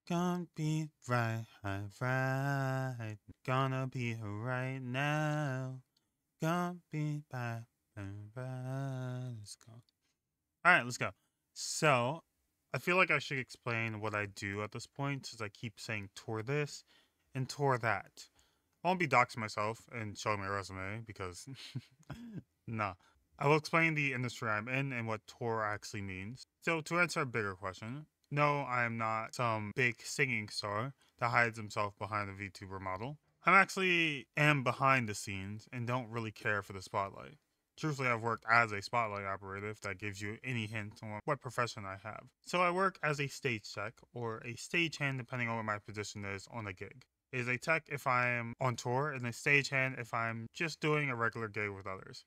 Gonna be right, right. Gonna be here right now. Gonna be back and right. Let's go. All right, let's go. So, I feel like I should explain what I do at this point, since I keep saying tour this and tour that. I won't be doxing myself and showing my resume because, nah. I will explain the industry I'm in and what tour actually means. So, to answer a bigger question, no, I am not some big singing star that hides himself behind a VTuber model. I'm actually am behind the scenes and don't really care for the spotlight. Truthfully, I've worked as a spotlight operator, if that gives you any hint on what profession I have. So I work as a stage tech or a stagehand depending on what my position is on a gig. It is a tech if I am on tour and a stagehand if I'm just doing a regular gig with others.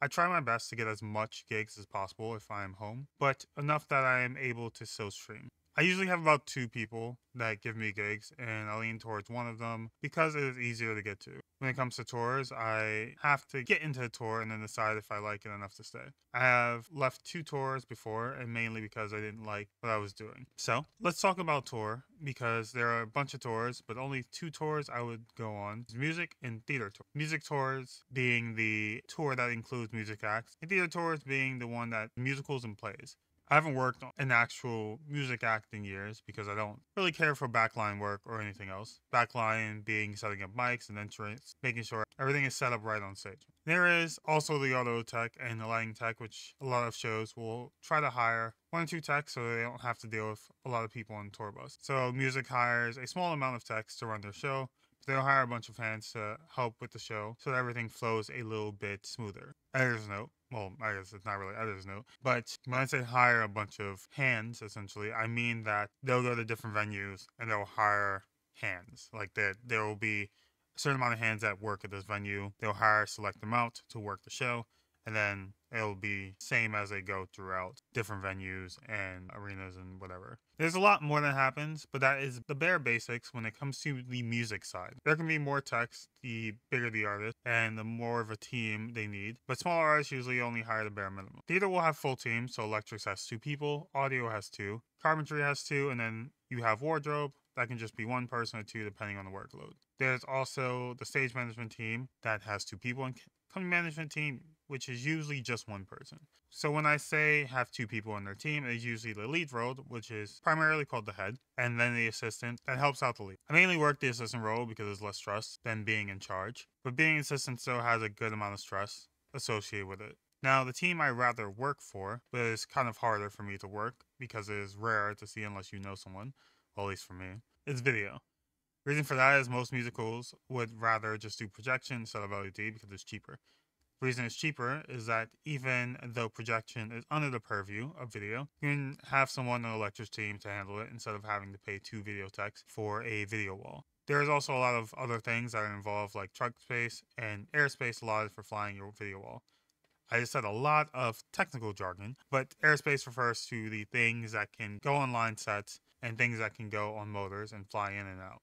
I try my best to get as much gigs as possible if I am home, but enough that I am able to still stream. I usually have about 2 people that give me gigs, and I lean towards one of them because it is easier to get to. When it comes to tours, I have to get into a tour and then decide if I like it enough to stay. I have left 2 tours before, and mainly because I didn't like what I was doing. So, let's talk about tour, because there are a bunch of tours, but only 2 tours I would go on. Music and theater tour. Music tours being the tour that includes music acts, and theater tours being the one that musicals and plays. I haven't worked in actual music act in years because I don't really care for backline work or anything else. Backline being setting up mics and entrance, making sure everything is set up right on stage. There is also the auto tech and the lighting tech, which a lot of shows will try to hire 1 or 2 techs so they don't have to deal with a lot of people on tour bus. So music hires a small amount of techs to run their show. They'll hire a bunch of hands to help with the show so that everything flows a little bit smoother. Editor's note. Well, I guess it's not really editor's note. But when I say hire a bunch of hands, essentially, I mean that they'll go to different venues and they'll hire hands. Like that, there will be a certain amount of hands that work at this venue. They'll hire a select amount to work the show, and then it'll be same as they go throughout different venues and arenas and whatever. There's a lot more that happens, but that is the bare basics when it comes to the music side. There can be more text the bigger the artist and the more of a team they need, but smaller artists usually only hire the bare minimum. Theater will have full teams, so Electrics has 2 people, audio has 2, carpentry has 2, and then you have wardrobe. That can just be 1 person or 2 depending on the workload. There's also the stage management team that has 2 people, and comedy management team, which is usually just 1 person. So when I say have 2 people on their team, it's usually the lead role, which is primarily called the head, and then the assistant that helps out the lead. I mainly work the assistant role because there's less stress than being in charge, but being an assistant still has a good amount of stress associated with it. Now, the team I rather work for, but it's kind of harder for me to work because it is rare to see unless you know someone, well, at least for me, is video. Reason for that is most musicals would rather just do projection instead of LED because it's cheaper. The reason it's cheaper is that even though projection is under the purview of video, you can have someone on the lectures team to handle it instead of having to pay 2 video techs for a video wall. There is also a lot of other things that are involved, like truck space and airspace allotted for flying your video wall. I just said a lot of technical jargon, but airspace refers to the things that can go on line sets and things that can go on motors and fly in and out.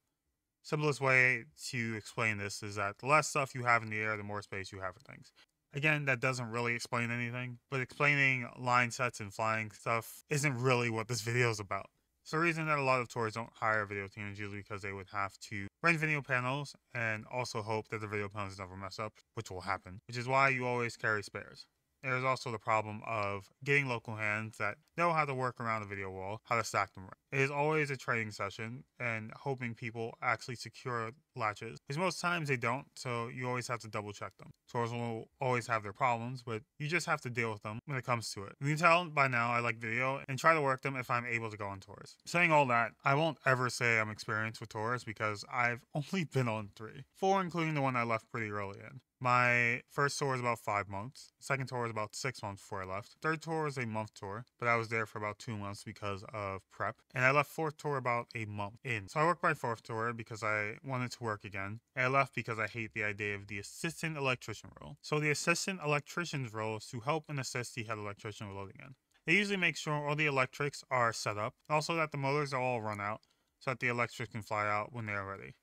Simplest way to explain this is that the less stuff you have in the air, the more space you have for things. Again, that doesn't really explain anything, but explaining line sets and flying stuff isn't really what this video is about. So the reason that a lot of tours don't hire video teams is usually because they would have to rent video panels and also hope that the video panels never mess up, which will happen, which is why you always carry spares. There's also the problem of getting local hands that know how to work around a video wall, how to stack them right. It is always a training session and hoping people actually secure latches. Because most times they don't, so you always have to double check them. Tours will always have their problems, but you just have to deal with them when it comes to it. You can tell by now I like video and try to work them if I'm able to go on tours. Saying all that, I won't ever say I'm experienced with tours because I've only been on 3. 4 including the one I left pretty early in. My first tour was about 5 months. Second tour was about 6 months before I left. Third tour was a month tour, but I was there for about 2 months because of prep. And I left fourth tour about a month in. So I worked my fourth tour because I wanted to work again. And I left because I hate the idea of the assistant electrician role. So the assistant electrician's role is to help and assist the head electrician with loading in. They usually make sure all the electrics are set up, also that the motors are all run out so that the electrics can fly out when they are ready.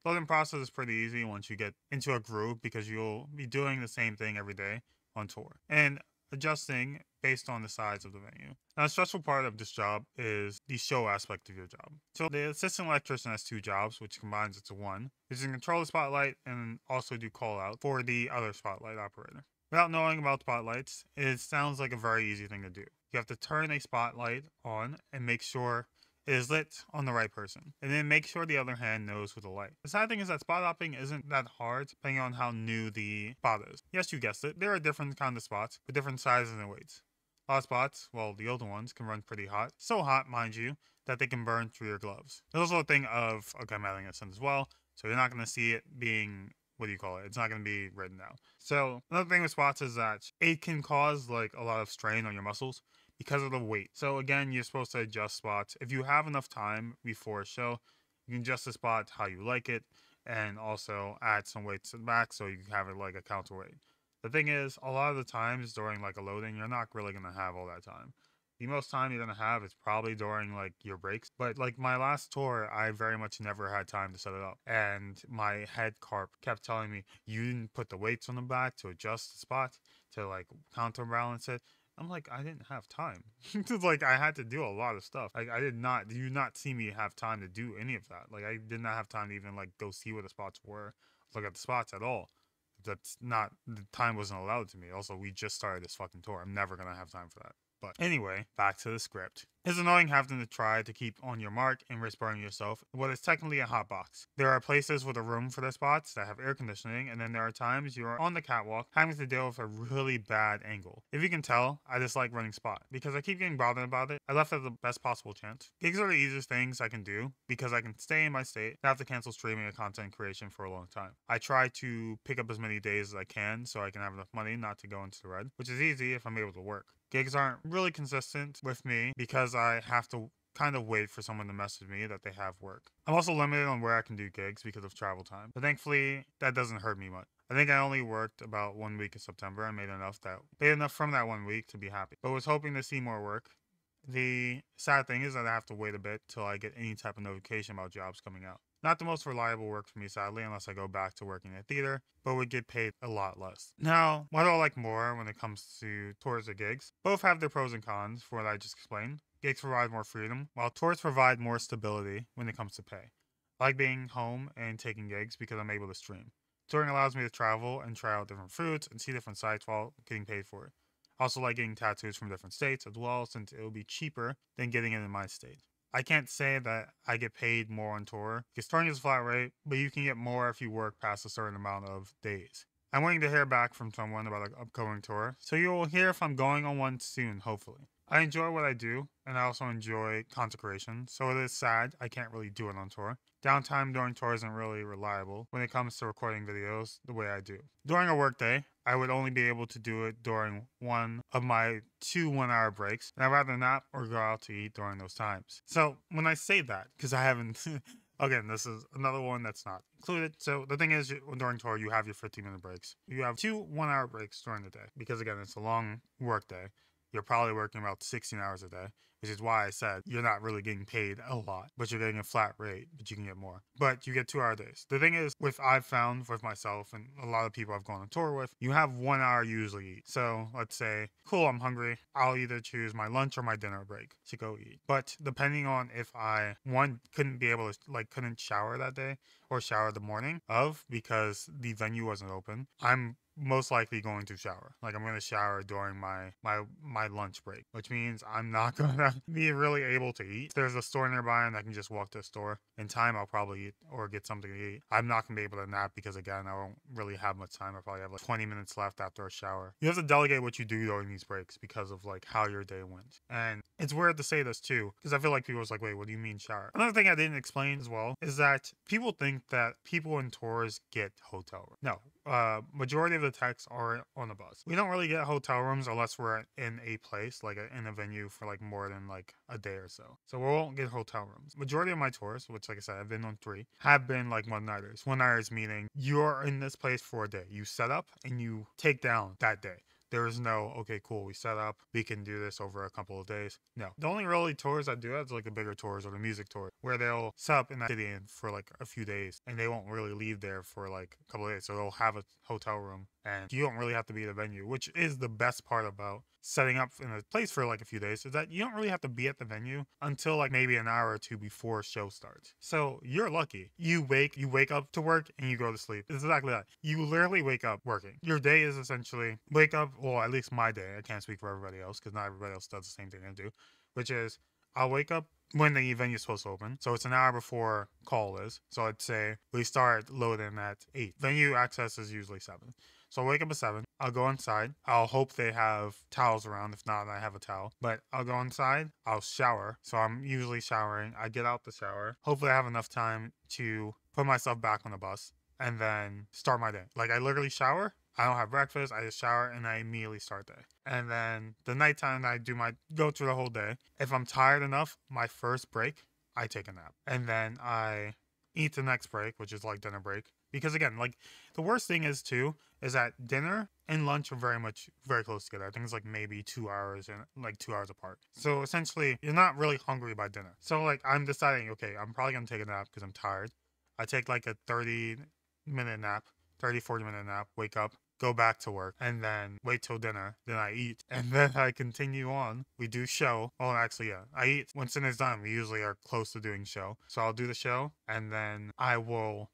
Loading process is pretty easy once you get into a groove because you'll be doing the same thing every day on tour. And adjusting based on the size of the venue. Now, the stressful part of this job is the show aspect of your job. So the assistant electrician has 2 jobs, which combines it to one, which is to control the spotlight and also do call out for the other spotlight operator. Without knowing about spotlights, it sounds like a very easy thing to do. You have to turn a spotlight on and make sure it is lit on the right person, and then make sure the other hand knows with the light. The sad thing is that spot hopping isn't that hard depending on how new the spot is. Yes, you guessed it, there are different kinds of spots with different sizes and weights. A lot of spots, well, the older ones, can run pretty hot. So hot, mind you, that they can burn through your gloves. There's also a thing of, okay, I'm adding this in as well, so you're not going to see it being, what do you call it? It's not going to be written down. So another thing with spots is that it can cause like a lot of strain on your muscles because of the weight. So again, you're supposed to adjust spots. If you have enough time before a show, you can adjust the spot how you like it, and also add some weights to the back so you can have it like a counterweight. The thing is, a lot of the times during like a loading, you're not really going to have all that time. The most time you're going to have is probably during like your breaks. But like my last tour, I very much never had time to set it up. And my head carp kept telling me, you didn't put the weights on the back to adjust the spot, to like counterbalance it. I'm like, I didn't have time. It's like I had to do a lot of stuff. Like I did you not see me have time to do any of that. Like I did not have time to even like go see where the spots were, look at the spots at all. That's not, the time wasn't allowed to me. Also, we just started this fucking tour. I'm never gonna have time for that. But anyway, back to the script. It's annoying having to try to keep on your mark and risk burning yourself in what is technically a hot box. There are places with a room for the spots that have air conditioning, and then there are times you are on the catwalk having to deal with a really bad angle. If you can tell, I dislike running spot. Because I keep getting bothered about it, I left at the best possible chance. Gigs are the easiest things I can do because I can stay in my state and have to cancel streaming and content creation for a long time. I try to pick up as many days as I can so I can have enough money not to go into the red, which is easy if I'm able to work. Gigs aren't really consistent with me because I have to kind of wait for someone to message me that they have work. I'm also limited on where I can do gigs because of travel time, but thankfully that doesn't hurt me much. I think I only worked about 1 week in September and made enough from that 1 week to be happy, but was hoping to see more work. The sad thing is that I have to wait a bit till I get any type of notification about jobs coming out. Not the most reliable work for me, sadly, unless I go back to working at theater, but would get paid a lot less. Now, what do I like more when it comes to tours or gigs? Both have their pros and cons for what I just explained. Gigs provide more freedom, while tours provide more stability when it comes to pay. I like being home and taking gigs because I'm able to stream. Touring allows me to travel and try out different foods and see different sites while getting paid for it. I also like getting tattoos from different states as well, since it will be cheaper than getting it in my state. I can't say that I get paid more on tour because touring is a flat rate, but you can get more if you work past a certain amount of days. I'm waiting to hear back from someone about an upcoming tour, so you will hear if I'm going on one soon, hopefully. I enjoy what I do, and I also enjoy content creation, so it is sad I can't really do it on tour. Downtime during tour isn't really reliable when it comes to recording videos the way I do. During a workday, I would only be able to do it during one of my 2 1-hour breaks, and I'd rather nap or go out to eat during those times. So when I say that, because I haven't, again, this is another one that's not included. So the thing is, during tour, you have your 15-minute breaks. You have 2 1-hour breaks during the day, because again, it's a long work day. You're probably working about 16 hours a day, which is why I said you're not really getting paid a lot, but you're getting a flat rate, but you can get more. But you get 2-hour days. The thing is, I've found with myself and a lot of people I've gone on tour with, you have 1 hour usually eat. So let's say, cool, I'm hungry. I'll either choose my lunch or my dinner break to go eat. But depending on if I, one, couldn't shower that day or shower the morning of because the venue wasn't open, I'm most likely going to shower. Like I'm going to shower during my lunch break, which means I'm not going to be really able to eat. If there's a store nearby and I can just walk to the store in time, I'll probably eat or get something to eat. I'm not going to be able to nap because again, I won't really have much time. I probably have like 20 minutes left after a shower. You have to delegate what you do during these breaks because of like how your day went. And it's weird to say this too, because I feel like people was like, wait, what do you mean shower? Another thing I didn't explain as well is that people think that people in tours get hotel rooms. No, majority of the techs are on a bus. We don't really get hotel rooms unless we're in a place, like in a venue for like more than like a day or so. So we won't get hotel rooms. Majority of my tours, which like I said, I've been on 3, have been like one-nighters. One-nighters meaning you're in this place for a day. You set up and you take down that day. There is no, okay, cool, we set up, we can do this over a couple of days. No. The only really tours I do is like the bigger tours or the music tour, where they'll set up in that city for like a few days, and they won't really leave there for like a couple of days. So they'll have a hotel room and you don't really have to be at the venue, which is the best part about setting up in a place for like a few days, is that you don't really have to be at the venue until like maybe an hour or two before show starts. So you're lucky. You wake up to work and you go to sleep. It's exactly that. You literally wake up working. Your day is essentially wake up, well, at least my day. I can't speak for everybody else because not everybody else does the same thing I do, which is I'll wake up when the venue is supposed to open. So it's an hour before call is. So I'd say we start loading at 8. Venue access is usually 7. So I'll wake up at 7. I'll go inside. I'll hope they have towels around. If not, I have a towel. But I'll go inside. I'll shower. So I'm usually showering. I get out the shower. Hopefully I have enough time to put myself back on the bus and then start my day. Like I literally shower. I don't have breakfast. I just shower and I immediately start day. And then the nighttime I go through the whole day. If I'm tired enough, my first break, I take a nap. And then I eat the next break, which is like dinner break. Because again, like the worst thing is that dinner and lunch are very close together. I think it's like maybe 2 hours and like 2 hours apart. So essentially you're not really hungry by dinner. So like I'm deciding, okay, I'm probably gonna take a nap because I'm tired. I take like a 30-minute nap, 40-minute nap, wake up, go back to work, and then wait till dinner. Then I eat, and then I continue on. We do show. Well, actually, yeah, I eat. Once dinner's done, we usually are close to doing show. So I'll do the show, and then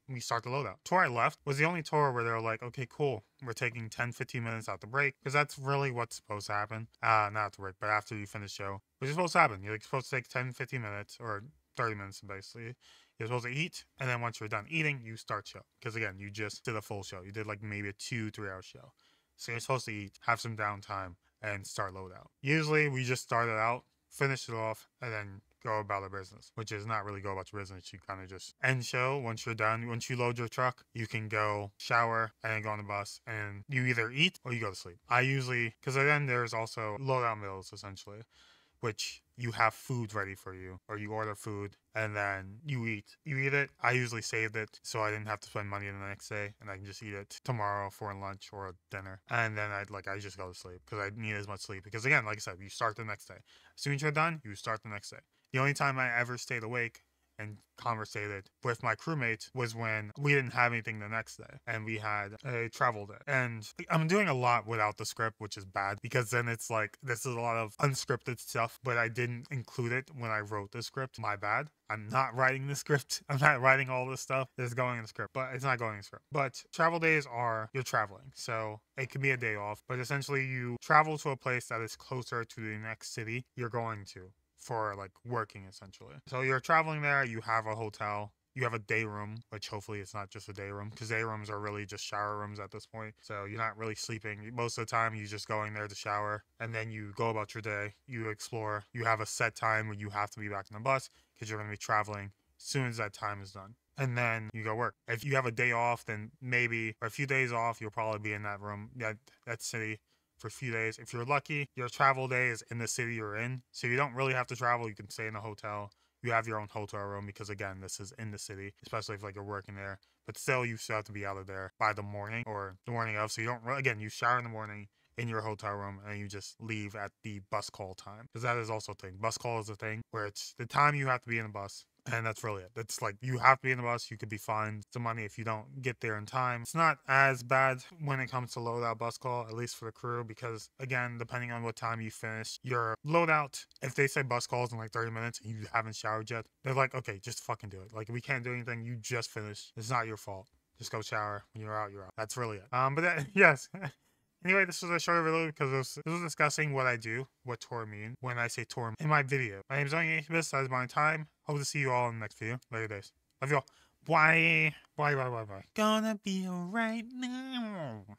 we start the loadout. Tour I left was the only tour where they were like, okay, cool. We're taking 10-15 minutes out the break, because that's really what's supposed to happen. Not at the break, but after you finish show, which is supposed to happen. You're like, supposed to take 10-15 minutes, or 30 minutes, basically. You're supposed to eat, and then once you're done eating, you start show. Because again, you just did a full show. You did like maybe a 2-3 hour show. So you're supposed to eat, have some downtime, and start loadout. Usually, we just start it out, finish it off, and then go about our business, which is not really go about your business. You kind of just end show. Once you're done, once you load your truck, you can go shower and then go on the bus, and you either eat or you go to sleep. I usually, because then there's also loadout meals, essentially, which you have food ready for you, or you order food and then you eat. You eat it. I usually saved it so I didn't have to spend money the next day, and I can just eat it tomorrow for lunch or dinner. And then I just go to sleep because I need as much sleep. Because again, like I said, you start the next day. As soon as you're done, you start the next day. The only time I ever stayed awake and conversated with my crewmates was when we didn't have anything the next day and we had a travel day. And I'm doing a lot without the script, which is bad because then it's like this is a lot of unscripted stuff, but I didn't include it when I wrote the script. My bad. I'm not writing the script. I'm not writing all this stuff that's going in the script, but it's not going in the script. But travel days are you're traveling. So it can be a day off, but essentially you travel to a place that is closer to the next city you're going to for like working, essentially. So you're traveling there, you have a hotel, you have a day room, which hopefully it's not just a day room, because day rooms are really just shower rooms at this point. So you're not really sleeping. Most of the time, you're just going there to shower, and then you go about your day, you explore, you have a set time where you have to be back in the bus, because you're going to be traveling as soon as that time is done. And then you go work. If you have a day off, then maybe, or a few days off, you'll probably be in that room, that city, for a few days. If you're lucky, your travel day is in the city you're in. So you don't really have to travel. You can stay in a hotel. You have your own hotel room because, again, this is in the city, especially if like you're working there. But still, you still have to be out of there by the morning or the morning of. So you don't, again, you shower in the morning in your hotel room and you just leave at the bus call time. Because that is also a thing. Bus call is a thing where it's the time you have to be in the bus. And that's really it. It's like you have to be in the bus. You could be fined some money if you don't get there in time. It's not as bad when it comes to loadout bus call, at least for the crew, because again, depending on what time you finish your loadout, if they say bus calls in like 30 minutes and you haven't showered yet, they're like, okay, just fucking do it. Like, we can't do anything. You just finished. It's not your fault. Just go shower. When you're out, you're out. That's really it. But that, yes. Anyway, this was a shorter video because this was discussing what I do, what tour mean when I say tour in my video. My name is Zoning Incubus. That is my time. Hope to see you all in the next video. Later days. Love you all. Bye. Bye. Bye. Bye. Bye. Gonna be alright now.